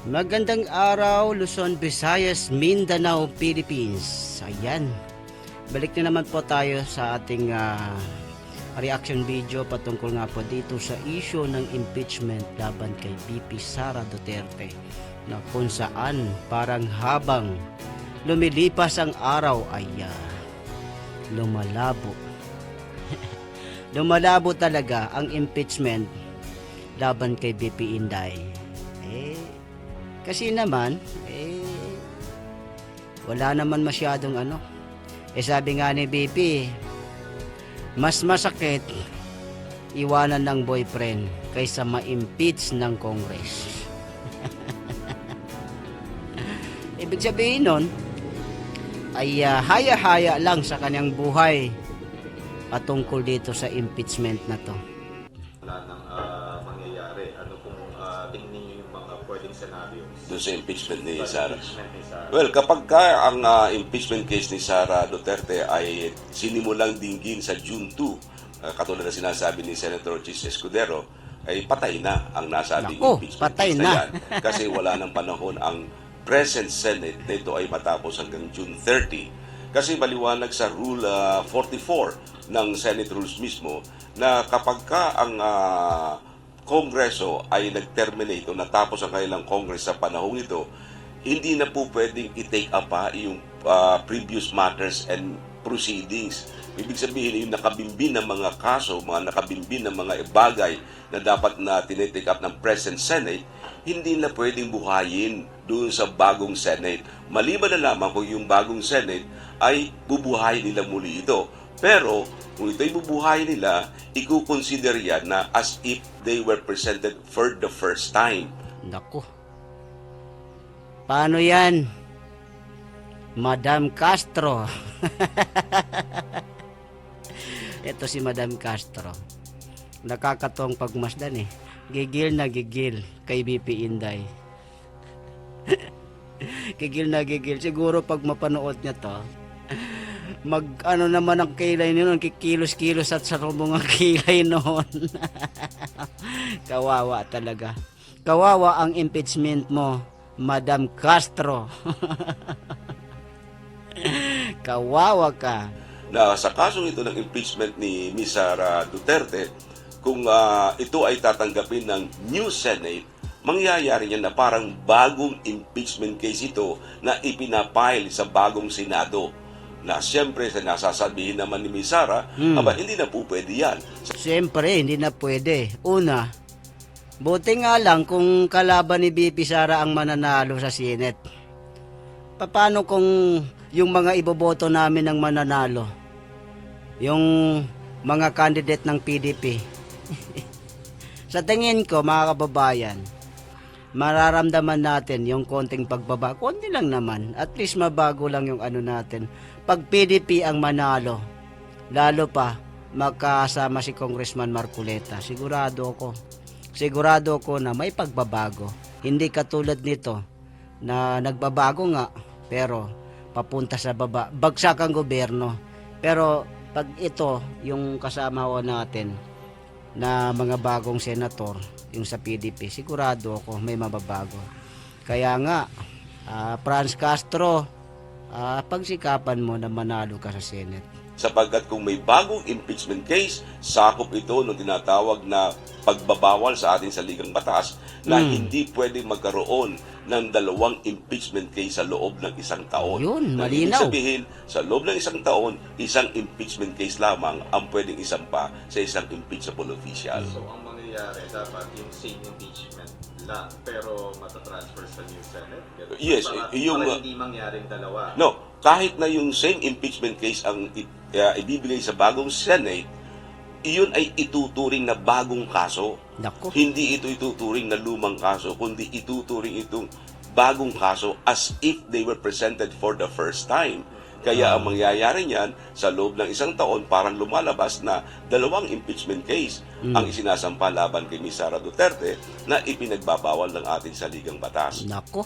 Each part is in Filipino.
Magandang araw, Luzon, Visayas, Mindanao, Philippines. Ayan, balik na naman po tayo sa ating reaction video patungkol nga po dito sa issue ng impeachment laban kay VP Sara Duterte, na kung saan parang habang lumilipas ang araw ay lumalabo. Lumalabo talaga ang impeachment laban kay VP Inday. Kasi naman, wala naman masyadong sabi nga ni BP, mas masakit iwanan ng boyfriend kaysa ma-impeach ng Congress. Ibig sabihin nun, ay haya-haya lang sa kanyang buhay patungkol dito sa impeachment na to. Wala nang mangyayari. Ano kung tingnin niyo yung mga pwedeng scenario doon sa impeachment ni Sara? impeachment ni Sara? Well, kapag ang impeachment case ni Sara Duterte ay sinimulang dinggin sa June 2, katulad na sinasabi ni Senator Chis Escudero, ay patay na ang nasabing Naku, impeachment patay case na. yan. Kasi wala ng panahon ang present Senate na ito ay matapos hanggang June 30. Kasi maliwanag sa Rule 44 ng Senate Rules mismo na kapag ang Kongreso ay nag-terminate o natapos ang kanilang Congress sa panahong ito, hindi na po pwedeng i-take up yung previous matters and proceedings. Ibig sabihin, yung nakabimbin ng mga kaso, mga nakabimbin ng mga bagay na dapat na tinitake up ng present Senate, hindi na pwedeng buhayin doon sa bagong Senate. Maliban na lamang kung yung bagong Senate ay bubuhayin nila muli ito. Pero kung ito'y bubuhayin nila, i-consider yan na as if they were presented for the first time. Naku, paano yan, Madam Castro? Ito si Madam Castro, nakakatong pagmasdan gigil na gigil kay VP Inday. Gigil na gigil, siguro pag mapanood niya to, naman ang kilay noon, kikilos-kilos at sarubong ang kilay noon. Kawawa talaga. Kawawa ang impeachment mo, Madam Castro. Kawawa ka. Na sa kasong ito ng impeachment ni Ms. Sara Duterte, kung ito ay tatanggapin ng new Senate, mangyayari niyan na parang bagong impeachment case ito na ipinapile sa bagong Senado. Na siyempre, nasasabihin naman ni Ms. Sara, hindi na po pwede yan. Siyempre, hindi na pwede. Una, buti nga lang kung kalaban ni VP Sara ang mananalo sa Senate. Paano kung yung mga iboboto namin ang mananalo? Yung mga candidate ng PDP. Sa tingin ko, mga kababayan, mararamdaman natin yung konting pagbabago. Konti lang naman. At least mabago lang yung natin. Pag PDP ang manalo, lalo pa makasama si Congressman Marcoleta, sigurado ko na may pagbabago. Hindi katulad nito na nagbabago nga pero papunta sa baba, bagsak ang gobyerno. Pero pag ito yung kasama ko natin na mga bagong senator, yung sa PDP, sigurado ako may mababago. Kaya nga, Franz Castro, pagsikapan mo na manalo ka sa Senate. Sapagkat kung may bagong impeachment case, sakop ito ng tinatawag na pagbabawal sa ating saligang batas na hindi pwedeng magkaroon ng dalawang impeachment case sa loob ng isang taon. Yun, Na malinaw. ibig sabihin, sa loob ng isang taon, isang impeachment case lamang ang pwedeng isampa sa isang impeachable official. So, ang mangyayari, dapat yung same impeachment lang, pero matatransfer sa new Senate? Yes, para hindi mangyaring dalawa. No, kahit na yung same impeachment case ang ibibigay sa bagong Senate, iyon ay ituturing na bagong kaso. Naku. Hindi ito ituturing na lumang kaso, kundi ituturing itong bagong kaso as if they were presented for the first time. Kaya ang mangyayari niyan, sa loob ng isang taon, parang lumalabas na dalawang impeachment case ang isinasampa laban kay Ms. Sara Duterte na ipinagbabawal ng ating saligang batas. Nako.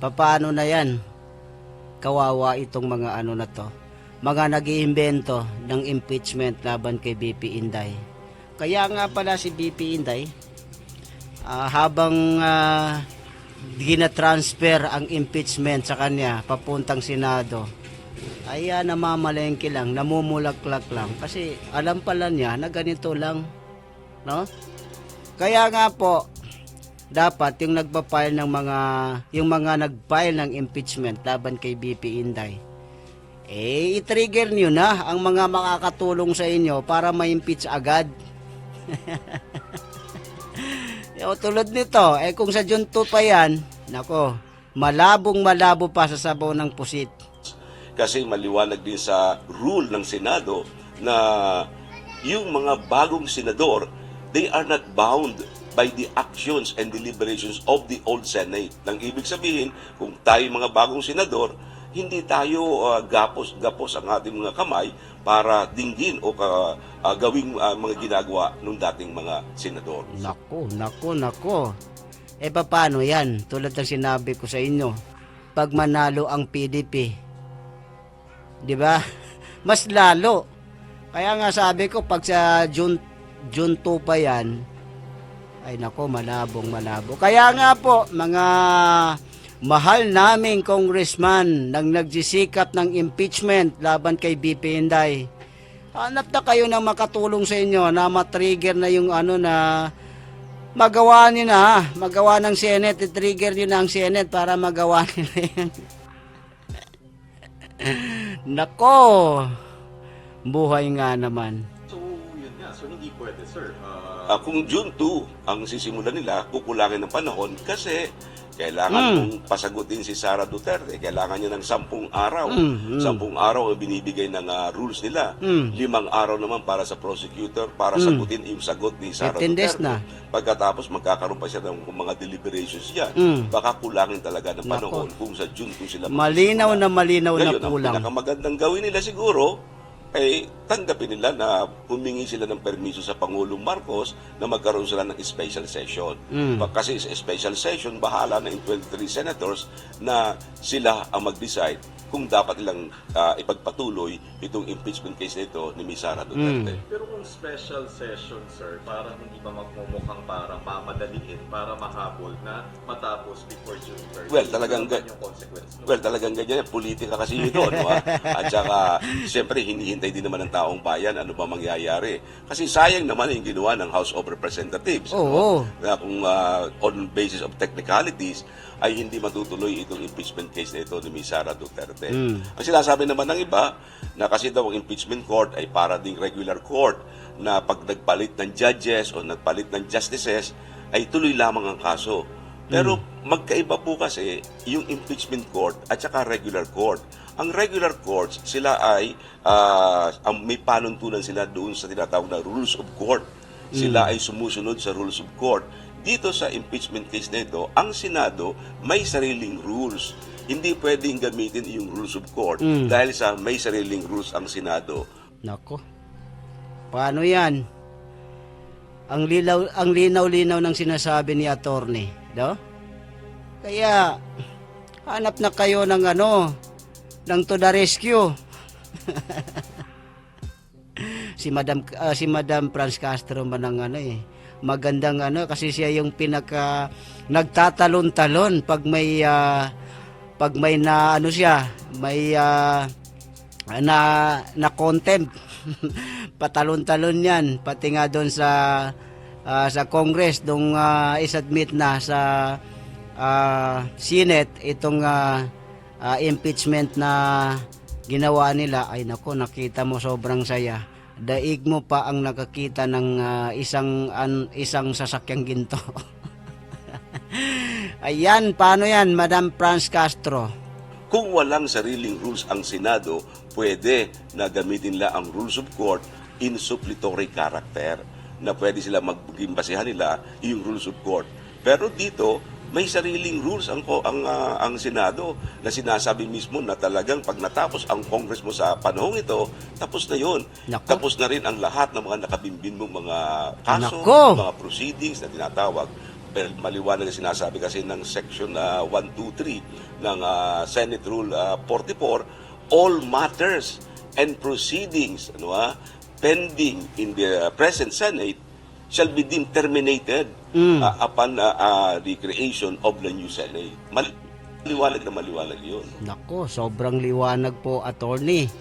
Paano na yan? Kawawa itong mga na to. Mga nag-iimbento ng impeachment laban kay BP Inday. Kaya nga pala si BP Inday, habang gina-transfer ang impeachment sa kanya papuntang Senado, ay namamalengke lang, namumulaklak lang kasi alam pala niya na ganito lang, no? Kaya nga po dapat yung nagpa-file ng yung mga nag-file ng impeachment laban kay BP Inday, i-trigger niyo na ang mga makakatulong sa inyo para ma-impeach agad. Tulad nito, kung sa June 2 pa yan, nako, malabong-malabo pa sa sabaw ng pusit. Kasi maliwanag din sa rule ng Senado na yung mga bagong senador, they are not bound by the actions and deliberations of the old Senate. Nang ibig sabihin, kung tayo mga bagong senador, hindi tayo gapos ang ating mga kamay para dinggin o gawing mga ginagawa ng dating mga senador. Nako. Paano yan? Tulad ng sinabi ko sa inyo, pag manalo ang PDP, di ba? Mas lalo. Kaya nga sabi ko, pag sa June 2 pa yan, ay nako, malabong-malabo. Kaya nga po, mga mahal naming congressman nang nagsisikap ng impeachment laban kay BP Inday, hanap na kayo ng makatulong sa inyo na matrigger na yung na magawa nyo na, magawa ng Senate, i-trigger nyo na ang Senate para magawa nila yan. Nako, buhay nga naman. So, yun nga. So, hindi pwede, sir. Kung June 2 ang sisimulan nila, kukulangin ng panahon kasi kailangan mong pasagutin si Sara Duterte. Kailangan niya ng 10 araw. 10 araw ang binibigay ng rules nila. 5 araw naman para sa prosecutor para sagutin yung sagot ni Sara 15 days Duterte. na. Pagkatapos magkakaroon pa siya ng mga deliberations yan. Baka kulangin talaga ng panahon kung sa June 2 sila. Malinaw na Ngayon, kulang. ang pinakamagandang gawin nila siguro tanggapin nila na humingi sila ng permiso sa Pangulong Marcos na magkaroon sila ng special session. Kasi sa special session, bahala na yung 23 senators na sila ang mag-decide kung dapat ilang ipagpatuloy itong impeachment case nito ni Ms. Sara Duterte. Pero kung special session, sir, parang hindi ba magmumukhang parang mamadaliin para mahabol na matapos before June 30? Well, talagang yung consequence. talagang ganyan. Politika kasi ito. At saka, siyempre, hinihintay din naman ng taong bayan ano ba mangyayari. Kasi sayang naman yung ginawa ng House of Representatives. Oo. Na kung on basis of technicalities, ay hindi matutuloy itong impeachment case na ito ni Ms. Sara Duterte. Ang sinasabi naman ng iba, na kasi daw ang impeachment court ay para ding regular court na pag nagpalit ng judges o nagpalit ng justices, ay tuloy lamang ang kaso. Pero magkaiba po kasi yung impeachment court at saka regular court. Ang regular courts, sila ay may panuntunan sila doon sa tinatawag na rules of court. Sila ay sumusunod sa rules of court. Dito sa impeachment case na ito, ang Senado may sariling rules. Hindi pwedeng gamitin yung rules of court dahil sa may sariling rules ang Senado. Nako. Paano yan? Ang linaw-linaw ng sinasabi ni attorney, no? Kaya hanap na kayo ng ng to the rescue. si Madam Franz Castro man ang magandang kasi siya yung pinaka nagtatalon-talon pag may siya, may na contempt. Patalon-talon yan pati nga doon sa Congress dong is-admit na sa Senate itong impeachment na ginawa nila. Ay nako, nakita mo sobrang saya. Daig mo pa ang nakakita ng isang sasakyang ginto. Ayan, paano yan, Madam Franz Castro? Kung walang sariling rules ang Senado, pwede na gamitin nila ang rules of court in suppletory character na pwede sila maging basehan nila yung rules of court. Pero dito, may sariling rules ang Senado na sinasabi mismo na talagang pag natapos ang Congress mo sa panahong ito, tapos na yun. Nako. Tapos na rin ang lahat ng mga nakabimbin mong mga kaso, Nako. mga proceedings na tinatawag. Pero maliwanag na sinasabi kasi ng Section 123 ng Senate Rule 44, all matters and proceedings pending in the present Senate shall be deemed terminated upon the creation of the new Senate. Maliwanag na maliwanag yun. Nako, sobrang liwanag po, attorney.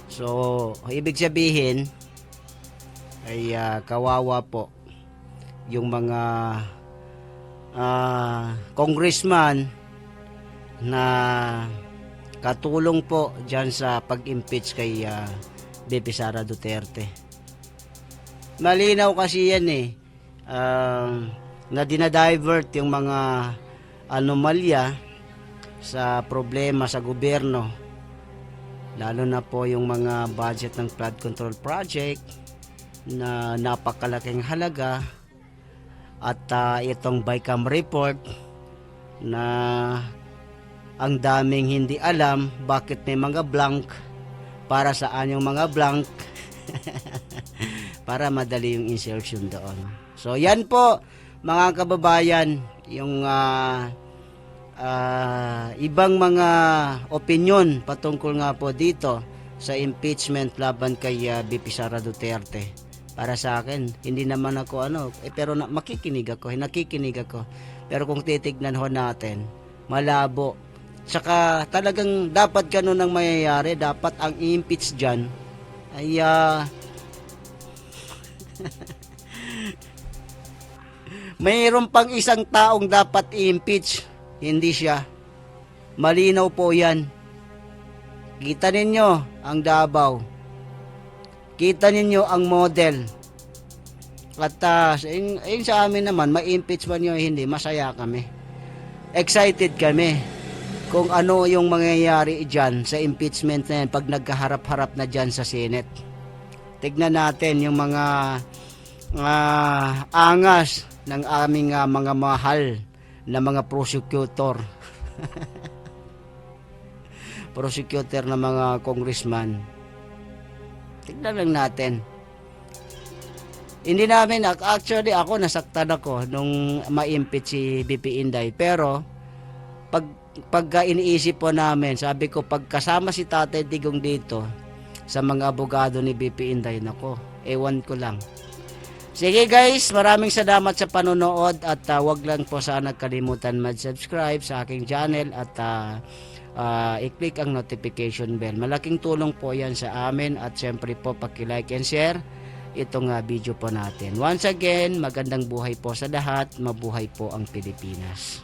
So, ibig sabihin ay kawawa po yung mga congressman na katulong po dyan sa pag-impeach kay BP Sara Duterte. Malinaw kasi yan na dinadivert yung mga anomalya sa problema sa gobyerno, lalo na po yung mga budget ng flood control project na napakalaking halaga, at itong BICAM report na ang daming hindi alam bakit may mga blank, para saan yung mga blank para madali yung insertion doon. So yan po mga kababayan, yung ibang mga opinion patungkol nga po dito sa impeachment laban kay BP Sara Duterte. Para sa akin, hindi naman ako pero nakikinig ako. Pero kung titignan ho natin, malabo. Tsaka talagang dapat ganun ang mayayari. Dapat ang i-impeach dyan ay mayroon pang isang taong dapat i-impeach, hindi siya. Malinaw po yan. Kita ninyo ang Davao, kita ninyo ang model, at sa amin naman, ma-impeach man nyo hindi, masaya kami, excited kami kung ano yung mangyayari dyan sa impeachment na yan pag nagkaharap-harap na dyan sa Senate. Tignan natin yung mga angas ng aming mga mahal na mga prosecutor prosecutor na mga congressman. Tignan lang natin. Hindi namin, actually ako nasaktan ako nung ma-impeach si BP Inday, pero pagka iniisip po namin, sabi ko pagkasama si Tatay Digong dito sa mga abogado ni BP Inday, nako, ewan ko lang. Sige guys, maraming salamat sa panonood, at wag lang po sana kalimutan mag-subscribe sa aking channel at i-click ang notification bell. Malaking tulong po yan sa amin, at syempre po paki-like and share itong video po natin. Once again, magandang buhay po sa lahat. Mabuhay po ang Pilipinas.